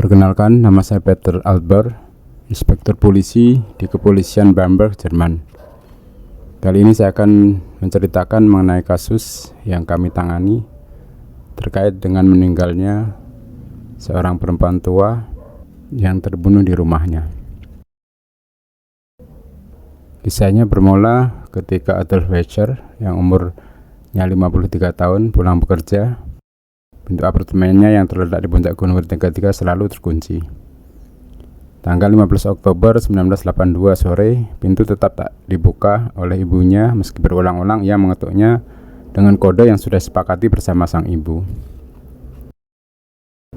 Perkenalkan, nama saya Peter Albert, Inspektur Polisi di Kepolisian Bamberg, Jerman. Kali ini saya akan menceritakan mengenai kasus yang kami tangani terkait dengan meninggalnya seorang perempuan tua yang terbunuh di rumahnya. Kisahnya bermula ketika Adolf Wecher yang umurnya 53 tahun pulang bekerja. Pintu apartemennya yang terletak di puncak Gunung Wertega selalu terkunci. Tanggal 15 Oktober 1982 sore, pintu tetap tak dibuka oleh ibunya meski berulang-ulang ia mengetuknya dengan kode yang sudah disepakati bersama sang ibu.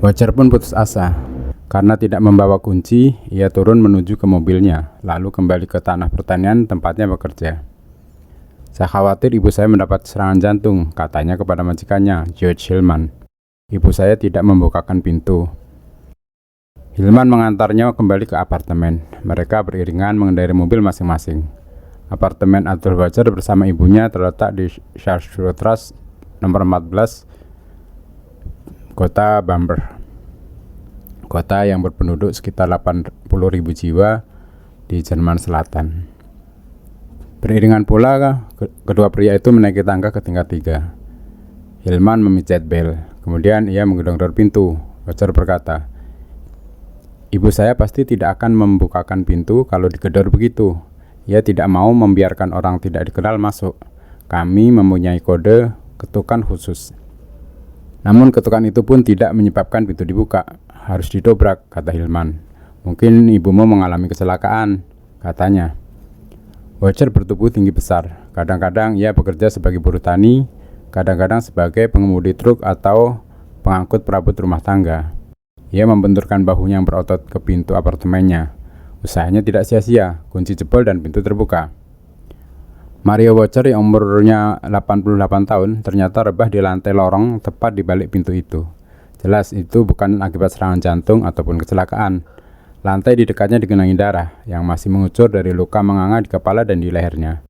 Wecher pun putus asa. Karena tidak membawa kunci, ia turun menuju ke mobilnya, lalu kembali ke tanah pertanian tempatnya bekerja. Saya khawatir ibu saya mendapat serangan jantung, katanya kepada majikannya, George Hillman. Ibu saya tidak membukakan pintu. Hillman mengantarnya kembali ke apartemen. Mereka beriringan mengendarai mobil masing-masing. Apartemen Adolf Wecher bersama ibunya terletak di Scharnhorst nomor 14, kota Bamberg. Kota yang berpenduduk sekitar 80.000 jiwa di Jerman Selatan. Beriringan pula, kedua pria itu menaiki tangga ke tingkat 3. Hillman memijat bel. Kemudian ia menggedor pintu. Wecher berkata, "Ibu saya pasti tidak akan membukakan pintu kalau digedor begitu. Ia tidak mau membiarkan orang tidak dikenal masuk. Kami mempunyai kode ketukan khusus." Namun ketukan itu pun tidak menyebabkan pintu dibuka. "Harus didobrak," kata Hillman. "Mungkin ibumu mengalami kecelakaan," katanya. Wecher bertubuh tinggi besar. Kadang-kadang ia bekerja sebagai buruh tani, kadang-kadang sebagai pengemudi truk atau pengangkut perabot rumah tangga. Ia membenturkan bahunya yang berotot ke pintu apartemennya. Usahanya tidak sia-sia, kunci jebol dan pintu terbuka. Mario Wecher yang umurnya 88 tahun ternyata rebah di lantai lorong tepat di balik pintu itu. Jelas itu bukan akibat serangan jantung ataupun kecelakaan. Lantai di dekatnya digenangi darah yang masih mengucur dari luka menganga di kepala dan di lehernya.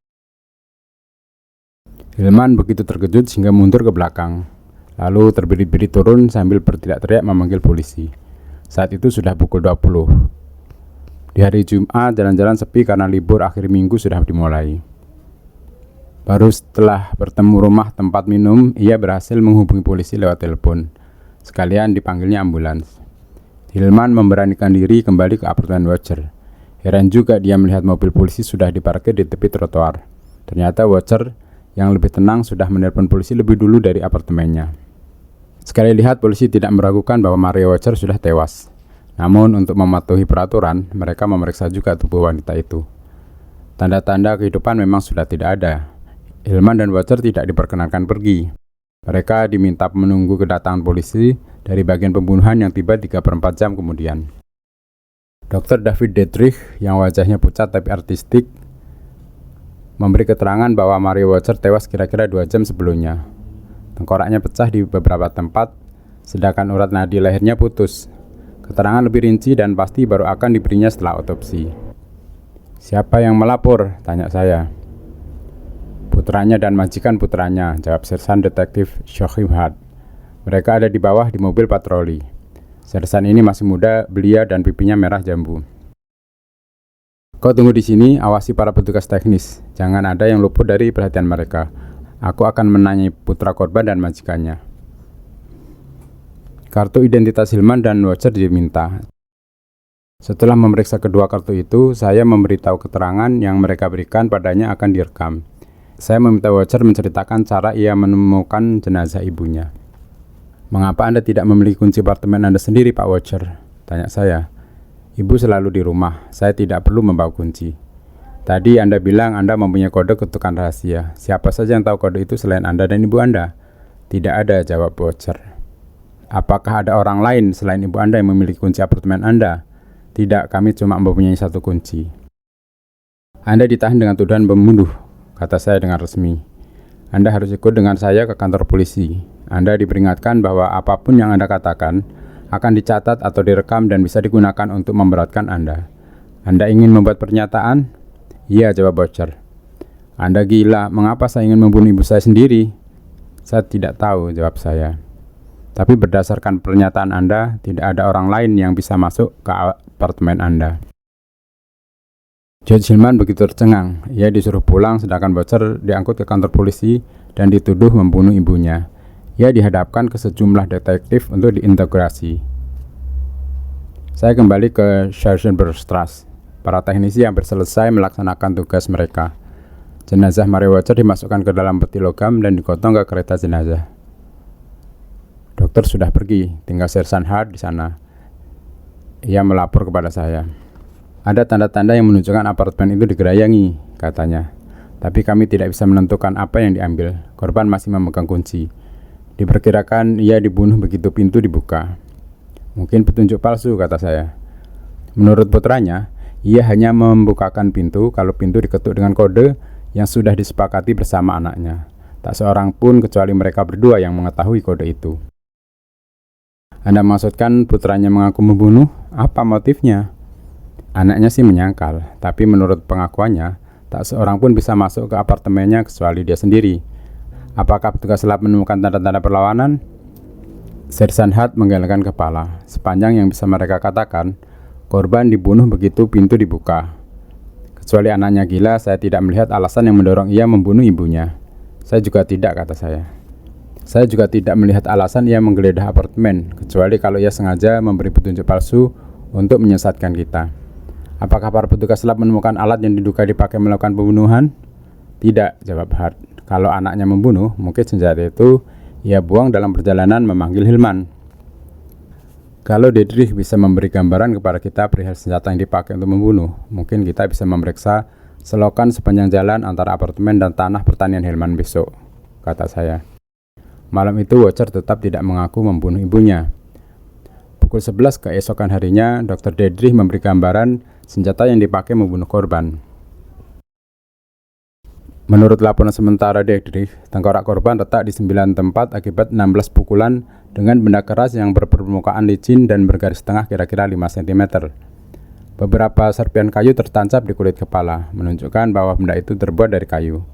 Hillman begitu terkejut sehingga mundur ke belakang. Lalu terbirit-birit turun sambil berteriak-teriak memanggil polisi. Saat itu sudah pukul 20. Di hari Jumat, jalan-jalan sepi karena libur akhir minggu sudah dimulai. Baru setelah bertemu rumah tempat minum, ia berhasil menghubungi polisi lewat telepon. Sekalian dipanggilnya ambulans. Hillman memberanikan diri kembali ke apartemen Wecher. Heran juga dia melihat mobil polisi sudah diparkir di tepi trotoar. Ternyata Wecher yang lebih tenang sudah menelpon polisi lebih dulu dari apartemennya. Sekali lihat polisi tidak meragukan bahwa Mario Wecher sudah tewas. Namun untuk mematuhi peraturan, mereka memeriksa juga tubuh wanita itu. Tanda-tanda kehidupan memang sudah tidak ada. Hillman dan Wecher tidak diperkenankan pergi. Mereka diminta menunggu kedatangan polisi dari bagian pembunuhan yang tiba 3/4 jam kemudian. Dr. David Dietrich yang wajahnya pucat tapi artistik memberi keterangan bahwa Mario Wecher tewas kira-kira 2 jam sebelumnya. Tengkoraknya pecah di beberapa tempat, sedangkan urat nadi lehernya putus. Keterangan lebih rinci dan pasti baru akan diberinya setelah otopsi. "Siapa yang melapor?" tanya saya. "Putranya dan majikan putranya," jawab Sersan Detektif Joachim Hart. "Mereka ada di bawah di mobil patroli." Sersan ini masih muda, belia dan pipinya merah jambu. "Kau tunggu di sini, awasi para petugas teknis. Jangan ada yang luput dari perhatian mereka. Aku akan menanyai putra korban dan majikannya." Kartu identitas Hillman dan Wecher diminta. Setelah memeriksa kedua kartu itu, saya memberitahu keterangan yang mereka berikan padanya akan direkam. Saya meminta Wecher menceritakan cara ia menemukan jenazah ibunya. "Mengapa Anda tidak memiliki kunci apartemen Anda sendiri, Pak Wecher?" tanya saya. "Ibu selalu di rumah, saya tidak perlu membawa kunci." "Tadi Anda bilang Anda mempunyai kode ketukan rahasia. Siapa saja yang tahu kode itu selain Anda dan ibu Anda?" "Tidak ada," jawab Wecher. "Apakah ada orang lain selain ibu Anda yang memiliki kunci apartemen Anda?" "Tidak, kami cuma mempunyai satu kunci." "Anda ditahan dengan tuduhan pembunuh," kata saya dengan resmi. "Anda harus ikut dengan saya ke kantor polisi. Anda diperingatkan bahwa apapun yang Anda katakan akan dicatat atau direkam dan bisa digunakan untuk memberatkan Anda. Anda ingin membuat pernyataan?" "Iya," jawab Wecher. "Anda gila, mengapa saya ingin membunuh ibu saya sendiri?" "Saya tidak tahu," jawab saya. Tapi berdasarkan pernyataan Anda, tidak ada orang lain yang bisa masuk ke apartemen Anda. George Hillman begitu tercengang. Ia disuruh pulang sedangkan Butcher diangkut ke kantor polisi dan dituduh membunuh ibunya. Ia dihadapkan ke sejumlah detektif untuk diintegrasi. Saya kembali ke Schwarzenbergstrasse. Para teknisi hampir selesai melaksanakan tugas mereka. Jenazah Mary Watcher dimasukkan ke dalam peti logam dan digotong ke kereta jenazah. Dokter sudah pergi, tinggal Sersan Hart di sana. Ia melapor kepada saya. Ada tanda-tanda yang menunjukkan apartemen itu digerayangi, katanya. Tapi kami tidak bisa menentukan apa yang diambil. Korban masih memegang kunci. Diperkirakan ia dibunuh begitu pintu dibuka. Mungkin petunjuk palsu, kata saya. Menurut putranya, ia hanya membukakan pintu kalau pintu diketuk dengan kode yang sudah disepakati bersama anaknya. Tak seorang pun kecuali mereka berdua yang mengetahui kode itu. Anda maksudkan putranya mengaku membunuh? Apa motifnya? Anaknya sih menyangkal, tapi menurut pengakuannya, tak seorang pun bisa masuk ke apartemennya kecuali dia sendiri. Apakah petugas lab menemukan tanda-tanda perlawanan? Sersan Hart menggelengkan kepala. Sepanjang yang bisa mereka katakan, korban dibunuh begitu pintu dibuka. Kecuali anaknya gila, saya tidak melihat alasan yang mendorong ia membunuh ibunya. Saya juga tidak, kata saya. Saya juga tidak melihat alasan ia menggeledah apartemen, kecuali kalau ia sengaja memberi petunjuk palsu untuk menyesatkan kita. Apakah para petugas lab menemukan alat yang diduga dipakai melakukan pembunuhan? Tidak, jawab Hart. Kalau anaknya membunuh, mungkin senjata itu ia buang dalam perjalanan memanggil Hillman. Kalau Dedrich bisa memberi gambaran kepada kita perihal senjata yang dipakai untuk membunuh, mungkin kita bisa memeriksa selokan sepanjang jalan antara apartemen dan tanah pertanian Hillman besok, kata saya. Malam itu Watcher tetap tidak mengaku membunuh ibunya. Pukul 11 keesokan harinya, Dr. Dedrich memberi gambaran senjata yang dipakai membunuh korban. Menurut laporan sementara Dedrich, tengkorak korban letak di 9 tempat akibat 16 pukulan dengan benda keras yang berpermukaan licin dan bergaris tengah kira-kira 5 cm. Beberapa serpian kayu tertancap di kulit kepala, menunjukkan bahwa benda itu terbuat dari kayu.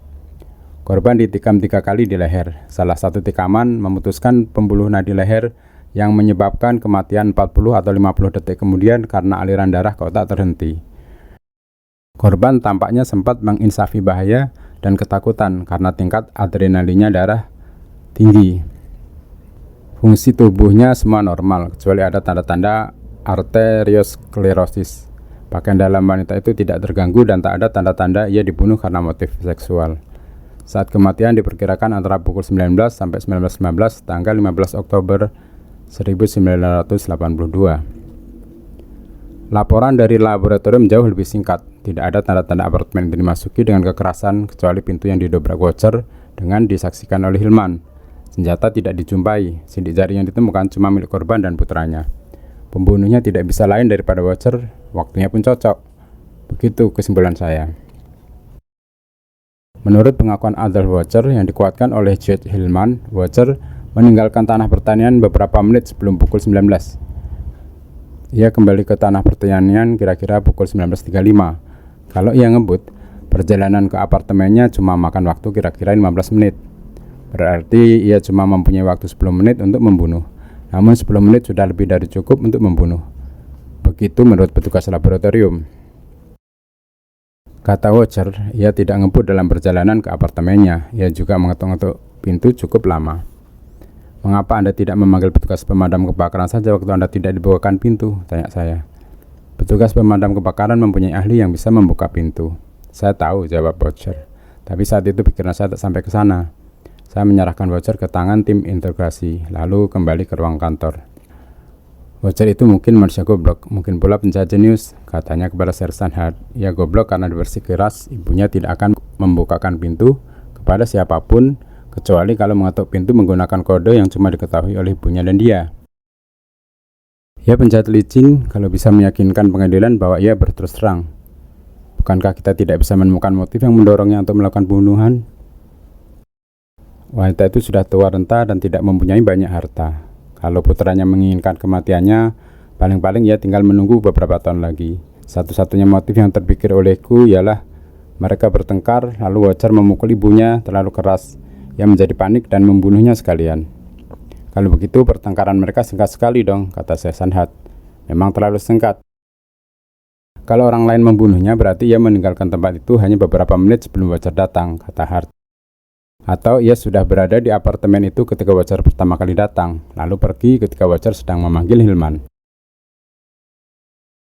Korban ditikam 3 kali di leher. Salah satu tikaman memutuskan pembuluh nadi leher yang menyebabkan kematian 40 atau 50 detik kemudian karena aliran darah ke otak terhenti. Korban tampaknya sempat menginsafi bahaya dan ketakutan karena tingkat adrenalinnya darah tinggi. Fungsi tubuhnya semua normal, kecuali ada tanda-tanda arteriosklerosis. Pakaian dalam wanita itu tidak terganggu dan tak ada tanda-tanda ia dibunuh karena motif seksual. Saat kematian diperkirakan antara pukul 19 sampai 19.15 tanggal 15 Oktober 1982. Laporan dari laboratorium jauh lebih singkat. Tidak ada tanda-tanda apartemen yang dimasuki dengan kekerasan kecuali pintu yang didobrak Watcher dengan disaksikan oleh Hillman. Senjata tidak dijumpai. Sidik jari yang ditemukan cuma milik korban dan putranya. Pembunuhnya tidak bisa lain daripada Watcher. Waktunya pun cocok. Begitu kesimpulan saya. Menurut pengakuan Adolf Watcher yang dikuatkan oleh George Hillman, Watcher meninggalkan tanah pertanian beberapa menit sebelum pukul 19. Ia kembali ke tanah pertanian kira-kira pukul 19.35. Kalau ia ngebut, perjalanan ke apartemennya cuma makan waktu kira-kira 15 menit. Berarti ia cuma mempunyai waktu 10 menit untuk membunuh. Namun 10 menit sudah lebih dari cukup untuk membunuh. Begitu menurut petugas laboratorium. Kata Watcher, ia tidak ngebut dalam perjalanan ke apartemennya. Ia juga mengetuk-ngetuk pintu cukup lama. Mengapa Anda tidak memanggil petugas pemadam kebakaran saja waktu Anda tidak dibukakan pintu? Tanya saya. Petugas pemadam kebakaran mempunyai ahli yang bisa membuka pintu. Saya tahu, jawab Watcher. Tapi saat itu pikiran saya tak sampai ke sana. Saya menyerahkan Watcher ke tangan tim integrasi, lalu kembali ke ruang kantor. Watcher itu mungkin manusia goblok, mungkin pula penjahat jenius, katanya kepada Sersan Hart. Ia goblok karena bersikeras ibunya tidak akan membukakan pintu kepada siapapun, kecuali kalau mengetuk pintu menggunakan kode yang cuma diketahui oleh ibunya dan dia. Ia penjahat licin kalau bisa meyakinkan pengadilan bahwa ia berterus terang. Bukankah kita tidak bisa menemukan motif yang mendorongnya untuk melakukan pembunuhan? Wanita itu sudah tua renta dan tidak mempunyai banyak harta. Kalau putranya menginginkan kematiannya, paling-paling ia tinggal menunggu beberapa tahun lagi. Satu-satunya motif yang terpikir olehku ialah mereka bertengkar, lalu Watcher memukul ibunya terlalu keras. Ia menjadi panik dan membunuhnya sekalian. Kalau begitu pertengkaran mereka singkat sekali dong, kata Syekh Sanhat. Memang terlalu singkat. Kalau orang lain membunuhnya berarti ia meninggalkan tempat itu hanya beberapa menit sebelum Watcher datang, kata Hart. Atau ia sudah berada di apartemen itu ketika Watcher pertama kali datang, lalu pergi ketika Watcher sedang memanggil Hillman.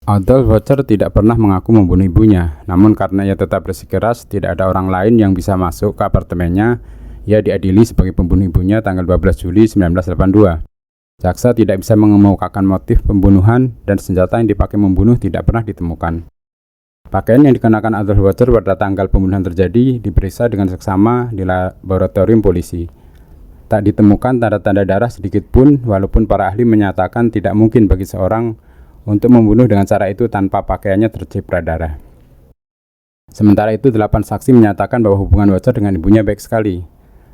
Adolf Watcher tidak pernah mengaku membunuh ibunya, namun karena ia tetap bersikeras tidak ada orang lain yang bisa masuk ke apartemennya, ia diadili sebagai pembunuh ibunya tanggal 12 Juli 1982. Jaksa tidak bisa mengemukakan motif pembunuhan dan senjata yang dipakai membunuh tidak pernah ditemukan. Pakaian yang dikenakan Adolf Watcher pada tanggal pembunuhan terjadi diperiksa dengan seksama di laboratorium polisi. Tak ditemukan tanda-tanda darah sedikit pun, walaupun para ahli menyatakan tidak mungkin bagi seorang untuk membunuh dengan cara itu tanpa pakaiannya terciprat darah. Sementara itu, 8 saksi menyatakan bahwa hubungan Watcher dengan ibunya baik sekali.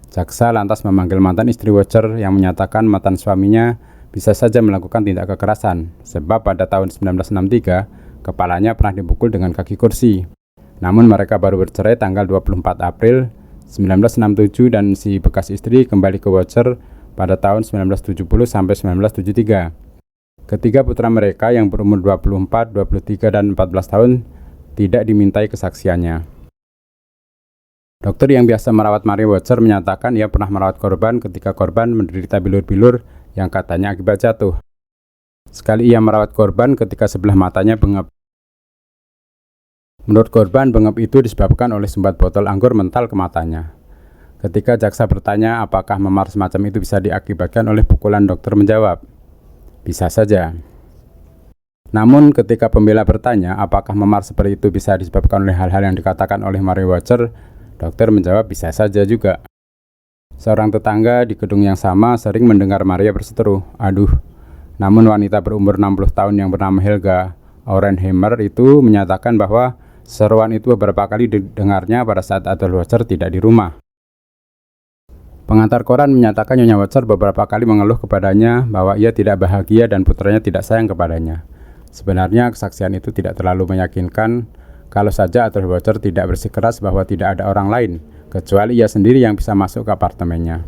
Jaksa lantas memanggil mantan istri Watcher yang menyatakan mantan suaminya bisa saja melakukan tindak kekerasan, sebab pada tahun 1963, kepalanya pernah dipukul dengan kaki kursi. Namun mereka baru bercerai tanggal 24 April 1967 dan si bekas istri kembali ke Watcher pada tahun 1970 sampai 1973. Ketiga putra mereka yang berumur 24, 23, dan 14 tahun tidak dimintai kesaksiannya. Dokter yang biasa merawat Maria Watcher menyatakan ia pernah merawat korban ketika korban menderita bilur-bilur yang katanya akibat jatuh. Sekali ia merawat korban ketika sebelah matanya bengap. Menurut korban, bengap itu disebabkan oleh sumbat botol anggur mental ke matanya. Ketika jaksa bertanya apakah memar semacam itu bisa diakibatkan oleh pukulan, dokter menjawab, bisa saja. Namun ketika pembela bertanya apakah memar seperti itu bisa disebabkan oleh hal-hal yang dikatakan oleh Maria Watcher, dokter menjawab bisa saja juga. Seorang tetangga di gedung yang sama sering mendengar Maria berseteru, aduh. Namun wanita berumur 60 tahun yang bernama Helga Aurenheimer itu menyatakan bahwa seruan itu beberapa kali didengarnya pada saat Adolf Watcher tidak di rumah. Pengantar koran menyatakan Nyonya Watcher beberapa kali mengeluh kepadanya bahwa ia tidak bahagia dan putranya tidak sayang kepadanya. Sebenarnya kesaksian itu tidak terlalu meyakinkan kalau saja Adolf Watcher tidak bersikeras bahwa tidak ada orang lain, kecuali ia sendiri yang bisa masuk ke apartemennya.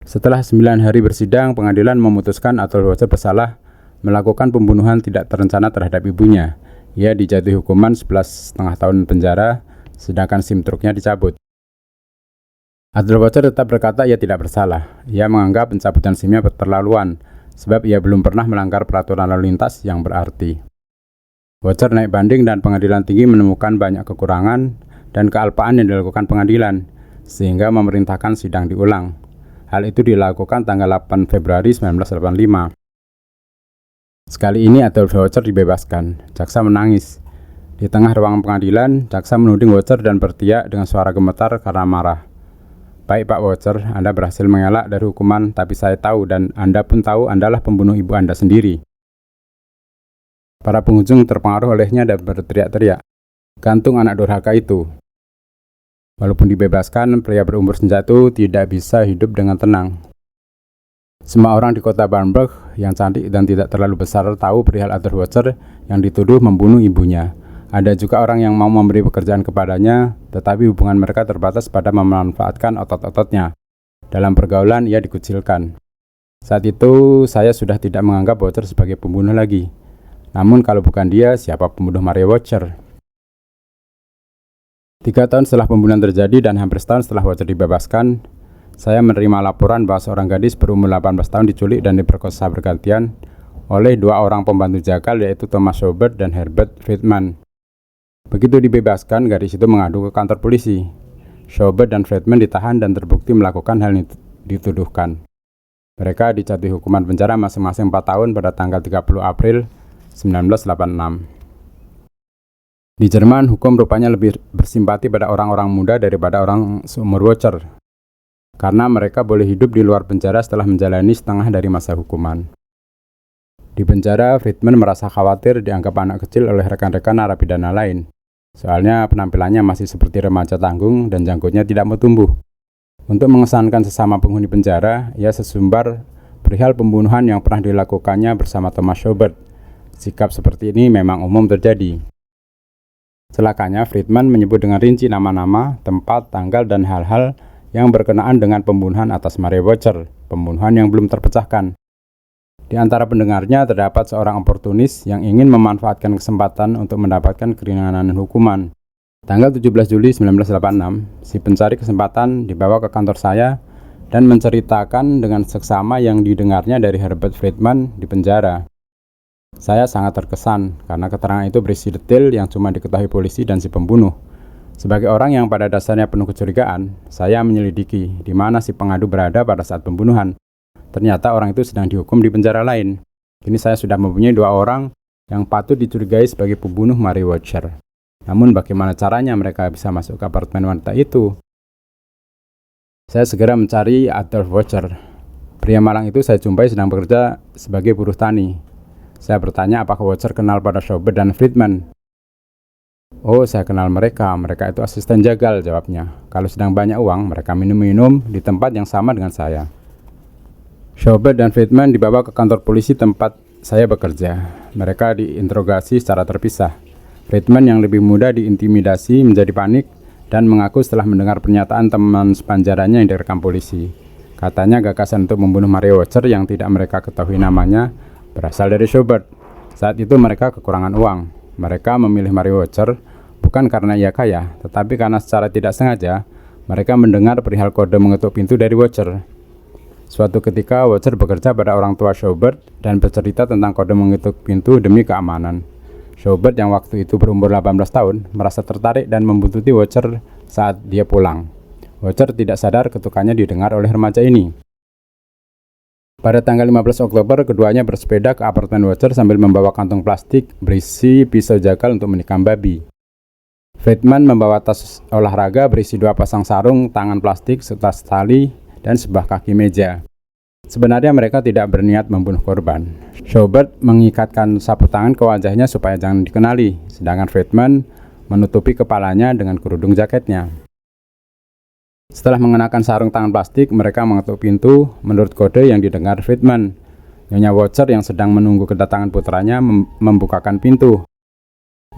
Setelah 9 hari bersidang, pengadilan memutuskan Adolf Watcher bersalah melakukan pembunuhan tidak terencana terhadap ibunya. Ia dijatuhi hukuman 11,5 tahun penjara, sedangkan SIM truknya dicabut. Adolf Watcher tetap berkata ia tidak bersalah. Ia menganggap pencabutan SIM-nya keterlaluan, sebab ia belum pernah melanggar peraturan lalu lintas yang berarti. Watcher naik banding dan pengadilan tinggi menemukan banyak kekurangan dan kealpaan yang dilakukan pengadilan, sehingga memerintahkan sidang diulang. Hal itu dilakukan tanggal 8 Februari 1985. Sekali ini Adolf Watcher dibebaskan. Jaksa menangis. Di tengah ruangan pengadilan, jaksa menuding Watcher dan berteriak dengan suara gemetar karena marah. Baik Pak Watcher, Anda berhasil mengelak dari hukuman, tapi saya tahu dan Anda pun tahu Andalah pembunuh ibu Anda sendiri. Para pengunjung terpengaruh olehnya dan berteriak-teriak, gantung anak durhaka itu. Walaupun dibebaskan, pria berumur senja itu tidak bisa hidup dengan tenang. Semua orang di kota Bamberg yang cantik dan tidak terlalu besar tahu perihal Adolf Watcher yang dituduh membunuh ibunya. Ada juga orang yang mau memberi pekerjaan kepadanya, tetapi hubungan mereka terbatas pada memanfaatkan otot-ototnya. Dalam pergaulan, ia dikucilkan. Saat itu, saya sudah tidak menganggap Watcher sebagai pembunuh lagi. Namun kalau bukan dia, siapa pembunuh Maria Watcher? 3 tahun setelah pembunuhan terjadi dan hampir setahun setelah Watcher dibebaskan, saya menerima laporan bahwa seorang gadis berumur 18 tahun diculik dan diperkosa bergantian oleh 2 orang pembantu jagal, yaitu Thomas Schaubert dan Herbert Friedman. Begitu dibebaskan, gadis itu mengadu ke kantor polisi. Schaubert dan Friedman ditahan dan terbukti melakukan hal yang dituduhkan. Mereka dijatuhi hukuman penjara masing-masing 4 tahun pada tanggal 30 April 1986. Di Jerman, hukum rupanya lebih bersimpati pada orang-orang muda daripada orang seumur Watcher, karena mereka boleh hidup di luar penjara setelah menjalani setengah dari masa hukuman. Di penjara, Friedman merasa khawatir dianggap anak kecil oleh rekan-rekan narapidana lain. Soalnya penampilannya masih seperti remaja tanggung dan janggutnya tidak mau tumbuh. Untuk mengesankan sesama penghuni penjara, ia sesumbar perihal pembunuhan yang pernah dilakukannya bersama Thomas Schaubert. Sikap seperti ini memang umum terjadi. Celakanya, Friedman menyebut dengan rinci nama-nama, tempat, tanggal, dan hal-hal yang berkenaan dengan pembunuhan atas Maria Watcher, pembunuhan yang belum terpecahkan. Di antara pendengarnya terdapat seorang oportunis yang ingin memanfaatkan kesempatan untuk mendapatkan keringanan hukuman. Tanggal 17 Juli 1986, si pencari kesempatan dibawa ke kantor saya dan menceritakan dengan seksama yang didengarnya dari Herbert Friedman di penjara. Saya sangat terkesan karena keterangan itu berisi detail yang cuma diketahui polisi dan si pembunuh. Sebagai orang yang pada dasarnya penuh kecurigaan, saya menyelidiki di mana si pengadu berada pada saat pembunuhan. Ternyata orang itu sedang dihukum di penjara lain. Kini saya sudah mempunyai 2 orang yang patut dicurigai sebagai pembunuh Maria Watcher. Namun bagaimana caranya mereka bisa masuk ke apartemen wanita itu? Saya segera mencari Adolf Watcher. Pria malang itu saya jumpai sedang bekerja sebagai buruh tani. Saya bertanya apakah Watcher kenal pada Schaubert dan Friedman. "Oh, saya kenal mereka itu asisten jagal," jawabnya. "Kalau sedang banyak uang, mereka minum-minum di tempat yang sama dengan saya." Schaubert dan Friedman dibawa ke kantor polisi tempat saya bekerja. Mereka diinterogasi secara terpisah. Friedman yang lebih muda diintimidasi menjadi panik dan mengaku setelah mendengar pernyataan teman sepanjarannya yang direkam polisi. Katanya gagasan untuk membunuh Maria Watcher yang tidak mereka ketahui namanya berasal dari Schaubert. Saat itu mereka kekurangan uang. Mereka memilih Maria Watcher bukan karena ia kaya, tetapi karena secara tidak sengaja mereka mendengar perihal kode mengetuk pintu dari Watcher. Suatu ketika Watcher bekerja pada orang tua Schaubert dan bercerita tentang kode mengetuk pintu demi keamanan. Schaubert yang waktu itu berumur 18 tahun merasa tertarik dan membuntuti Watcher saat dia pulang. Watcher tidak sadar ketukannya didengar oleh remaja ini. Pada tanggal 15 Oktober, keduanya bersepeda ke apartemen Watcher sambil membawa kantong plastik berisi pisau jagal untuk menikam babi. Friedman membawa tas olahraga berisi 2 pasang sarung tangan plastik, setas tali, dan sebuah kaki meja. Sebenarnya mereka tidak berniat membunuh korban. Schaubert mengikatkan sapu tangan ke wajahnya supaya jangan dikenali, sedangkan Friedman menutupi kepalanya dengan kerudung jaketnya. Setelah mengenakan sarung tangan plastik, mereka mengetuk pintu menurut kode yang didengar Friedman. Nyonya Watcher yang sedang menunggu kedatangan putranya membukakan pintu.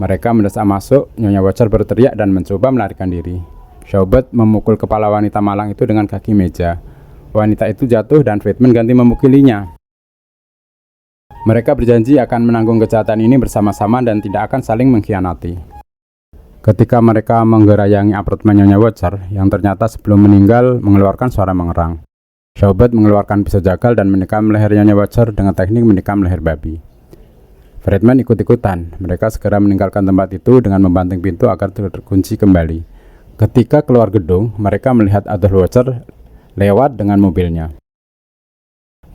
Mereka mendesak masuk. Nyonya Watcher berteriak dan mencoba melarikan diri. Schaubert memukul kepala wanita malang itu dengan kaki meja. Wanita itu jatuh dan Friedman ganti memukulinya. Mereka berjanji akan menanggung kejahatan ini bersama-sama dan tidak akan saling mengkhianati. Ketika mereka menggerayangi apartemen Nyonya Watcher, yang ternyata sebelum meninggal mengeluarkan suara mengerang. Schaubert mengeluarkan pisau jagal dan menikam leher Nyonya Watcher dengan teknik menikam leher babi. Friedman ikut-ikutan. Mereka segera meninggalkan tempat itu dengan membanting pintu agar terkunci kembali. Ketika keluar gedung, mereka melihat Adolf Watcher lewat dengan mobilnya.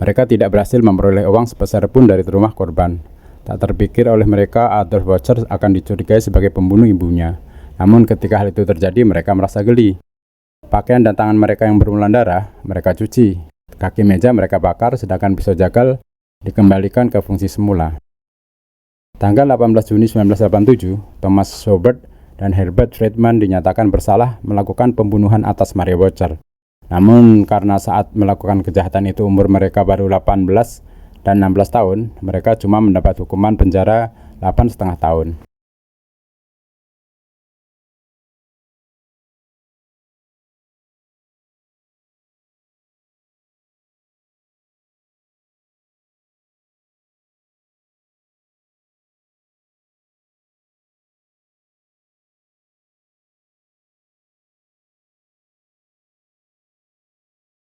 Mereka tidak berhasil memperoleh uang sepeser pun dari rumah korban. Tak terpikir oleh mereka Adolf Watcher akan dicurigai sebagai pembunuh ibunya. Namun ketika hal itu terjadi, mereka merasa geli. Pakaian dan tangan mereka yang berlumuran darah, mereka cuci. Kaki meja mereka bakar, sedangkan pisau jagal dikembalikan ke fungsi semula. Tanggal 18 Juni 1987, Thomas Schaubert dan Herbert Friedman dinyatakan bersalah melakukan pembunuhan atas Maria Watcher. Namun karena saat melakukan kejahatan itu umur mereka baru 18 dan 16 tahun, mereka cuma mendapat hukuman penjara 8,5 tahun.